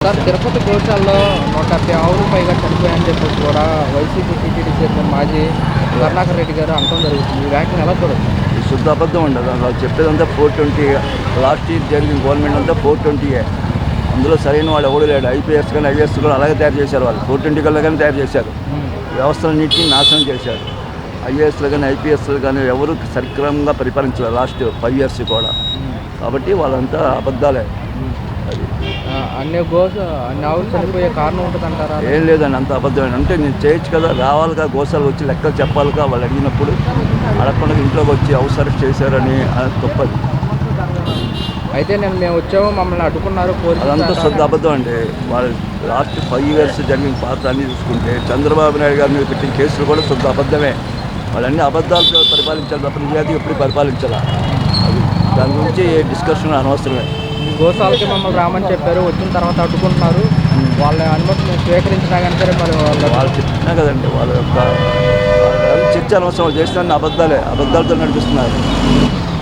Sir Tirupati గోశాలలో 170 ఆవులు పైగా చనిపోయాయని చెప్పేసి కూడా వైసీపీ టీటీడీ చైర్మన్ మాజీ కరుణాకర్ రెడ్డి గారు అనడం జరుగుతుంది. ఈ వ్యాఖ్యను ఎలా చూడొచ్చు? ఈ శుద్ధ అబద్ధం ఉండదు. వాళ్ళు చెప్పేదంతా 420. లాస్ట్ ఇయర్ జరిగిన గవర్నమెంట్ అంతా 420. అందులో సరైన వాళ్ళు ఎవడు లేడు. ఐపీఎస్ కానీ ఐఏఎస్ కూడా అలాగే తయారు చేశారు. వాళ్ళు 420 కల్లా కానీ తయారు చేశారు. వ్యవస్థలన్నింటినీ నాశనం చేశారు. ఐఏఎస్లు కానీ ఐపీఎస్లు కానీ ఎవరు సక్రమంగా పరిపాలించారు లాస్ట్ 5 years కూడా. కాబట్టి వాళ్ళంతా అబద్ధాలే. అది అన్ని ఆవులు చనిపోయే కారణం ఉంటుందంటారా? ఏం లేదండి, అంత అబద్ధం అంటే నేను చేయొచ్చు కదా, రావాలిగా గోశాలకు వచ్చి లెక్కలు చెప్పాలిగా. వాళ్ళు అడిగినప్పుడు అడగకుండా ఇంట్లోకి వచ్చి అవసరం చేశారని తప్పదు. అయితే మేము వచ్చాము, మమ్మల్ని అడ్డుకున్నారు, అదంతా శుద్ధ అబద్ధం అండి. వాళ్ళు లాస్ట్ 5 years జరిగిన పాత్ర అన్నీ చూసుకుంటే చంద్రబాబు నాయుడు గారి మీద పెట్టిన కేసులు కూడా శుద్ధ అబద్ధమే. వాళ్ళన్నీ అబద్ధాలతో పరిపాలించాలి తప్ప నిజాయితీ ఎప్పుడు పరిపాలించాలా. అది దాని గురించి డిస్కషన్ అనవసరమే. గోశాలకి మమ్మల్ని రామని చెప్పారు, వచ్చిన తర్వాత అడ్డుకుంటున్నారు. వాళ్ళ అనుమతిని స్వీకరించినా కానీ సరే మరి వాళ్ళు చెప్తున్నా కదండి, వాళ్ళ యొక్క చర్చ అనవసరం. వాళ్ళు చేసిన అబద్ధాలతో నడిపిస్తున్నారు.